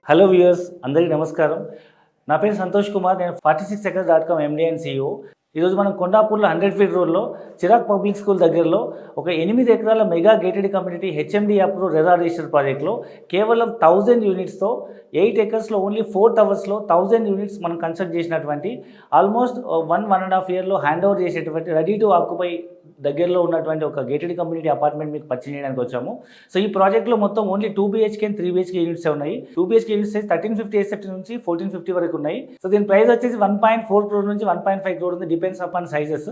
Hello viewers, అందరికీ నమస్కారం. నా పేరు సంతోష్ కుమార్. నేను 46acres.com ఎండీ అండ్ CEO. ఈరోజు మనం కొండాపూర్లో 100 ఫీట్ రోడ్లో చిరాగ్ పబ్లిక్ స్కూల్ దగ్గరలో ఒక 8 ఎకరాల mega gated community HMD approve RERA register ప్రాజెక్ట్లో కేవలం 1000 యూనిట్స్తో 8 ఎకర్స్లో ఓన్లీ 4 టవర్స్లో 1000 యూనిట్స్ మనం కన్స్ట్రక్ట్ చేసినటువంటి ఆల్మోస్ట్ 1.5 ఇయర్లో హ్యాండ్ ఓవర్ చేసేటువంటి రెడీ టు ఆక్యుపై దగ్గరలో ఉన్నటువంటి ఒక గేటెడ్ కమ్యూనిటీ అపార్ట్మెంట్ మీకు పరిచయం చేయడానికి వచ్చాము. సో ఈ ప్రాజెక్ట్లో మొత్తం only 2 BHK and 3 BHK units ఉన్నాయి. 2 BHK యూనిట్స్ 1350 SFT నుంచి 1450 వరకు ఉన్నాయి. సో దీని ప్రైస్ వచ్చేసి 1.4 crore నుంచి 1.5 crore ఉంది, depends upon sizes.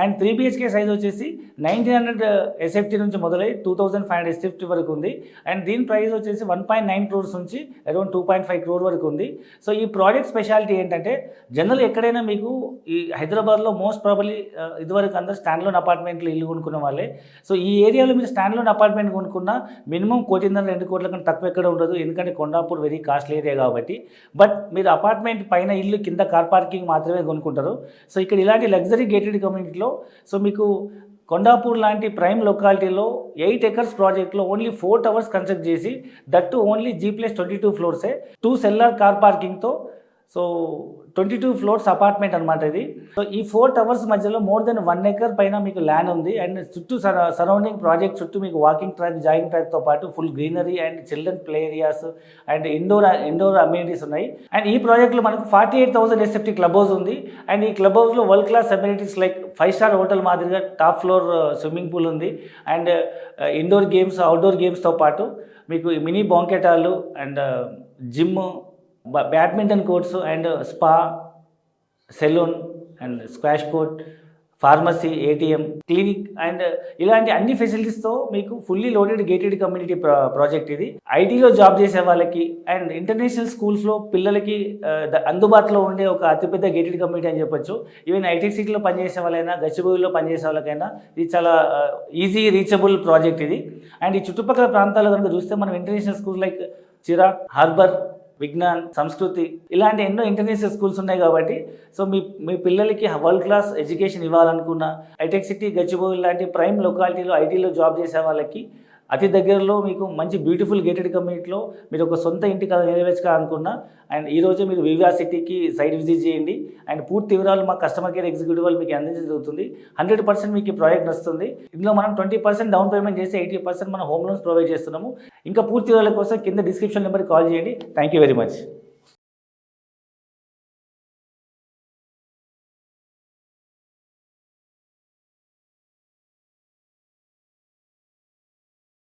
And 3 BHK size వచ్చేసి 1900 SFT నుంచి మొదలై 2500 SFT వరకు ఉంది. అండ్ దీని ప్రైస్ వచ్చేసి 1.9 crores నుంచి అరౌండ్ 2.5 crore వరకు ఉంది. సో ఈ ప్రాజెక్ట్ స్పెషాలిటీ ఏంటంటే, జనరల్ ఎక్కడైనా మీకు ఈ హైదరాబాద్లో మోస్ట్ ప్రాబబ్లీ ఇదివరకు అందరూ స్టాండ్ లోన్ అపార్ట్మెంట్లు ఇల్లు కొనుక్కున్న వాళ్ళే. సో ఈ ఏరియాలో మీరు స్టాండ్ లోన్ అపార్ట్మెంట్ కొనుక్కున్నా మినిమం 1.5-2 కోట్ల కంటే తక్కువ ఎక్కడ ఉండదు, ఎందుకంటే కొండాపూర్ వెరీ కాస్ట్లీ ఏరియా కాబట్టి. బట్ మీరు అపార్ట్మెంట్ పైన ఇల్లు కింద కార్ పార్కింగ్ మాత్రమే కొనుక్కుంటారు. సో ఇక్కడ ఇలాంటి లగ్జరీ గేటెడ్ కమ్యూనిటీలో సో మీకు కొండాపూర్ లాంటి ప్రైమ్ లొకాలిటీలో 8 ఎకర్స్ ప్రాజెక్ట్లో ఓన్లీ 4 టవర్స్ కన్స్ట్రక్ట్ చేసి, దట్టు ఓన్లీ G+22 ఫ్లోర్సే, 2 సెల్లార్ కార్ పార్కింగ్తో. సో 22 ఫ్లోర్స్ అపార్ట్మెంట్ అనమాట ఇది. సో ఈ 4 టవర్స్ మధ్యలో మోర్ దెన్ 1 acre పైన మీకు ల్యాండ్ ఉంది. అండ్ చుట్టూ సరౌండింగ్ ప్రాజెక్ట్ చుట్టూ మీకు వాకింగ్ ట్రాక్, జాగింగ్ ట్రాక్తో పాటు full greenery and children play areas and indoor amenities ఉన్నాయి. అండ్ ఈ ప్రాజెక్ట్లో మనకు 48,000 SFT క్లబ్ హౌస్ ఉంది. అండ్ ఈ క్లబ్ హౌస్లో world class amenities like 5-star hotel మాదిరిగా టాప్ ఫ్లోర్ స్విమ్మింగ్ పూల్ ఉంది. అండ్ ఇండోర్ గేమ్స్, అవుట్డోర్ గేమ్స్తో పాటు మీకు mini banquet hall and gym, badminton courts and spa, salon and squash court, pharmacy, ATM, clinic and ఇలాంటి అన్ని ఫెసిలిటీస్తో మీకు fully loaded gated community project ఇది. ఐటీలో జాబ్ చేసే వాళ్ళకి అండ్ ఇంటర్నేషనల్ స్కూల్స్లో పిల్లలకి అందుబాటులో ఉండే ఒక అతిపెద్ద గేటెడ్ కమ్యూనిటీ అని చెప్పొచ్చు. ఈవెన్ ఐటెక్ సిటీలో పనిచేసే వాళ్ళైనా, గచ్చిబౌలిలో పనిచేసే వాళ్ళకైనా ఇది చాలా ఈజీ రీచబుల్ ప్రాజెక్ట్ ఇది. అండ్ ఈ చుట్టుపక్కల ప్రాంతాల్లో కనుక చూస్తే మనం international schools like Chirag, Harbour, Vignan, Samskruti ఇలాంటి ఎన్నో ఇంటర్నేషనల్ స్కూల్స్ ఉన్నాయి కాబట్టి సో మీ పిల్లలకి వరల్డ్ క్లాస్ ఎడ్యుకేషన్ ఇవ్వాలనుకున్న హైటెక్ సిటీ, గచ్చిబౌలి లాంటి ప్రైమ్ లొకాలిటీలో ఐటీలో జాబ్ చేసే వాళ్ళకి అతి దగ్గరలో మీకు మంచి బ్యూటిఫుల్ గేటెడ్ కమ్యూనిటీలో మీరు ఒక సొంత ఇంటి కథ నెరవేర్చుకోవాలనుకున్నా అండ్ ఈరోజు మీరు వివా సిటీకి సైట్ విజిట్ చేయండి. అండ్ పూర్తి వివరాలు మా కస్టమర్ కేర్ ఎగ్జిక్యూటివ్ వాళ్ళు మీకు అందించడం జరుగుతుంది. 100% మీకు ఈ ప్రాజెక్ట్ వస్తుంది. ఇందులో మనం 20% డౌన్ పేమెంట్ చేసి 80% మన హోమ్ లోన్స్ ప్రొవైడ్ చేస్తున్నాము. ఇంకా పూర్తి వివరాల కోసం కింద డిస్క్రిప్షన్ నెంబర్కి కాల్ చేయండి. Thank you very much.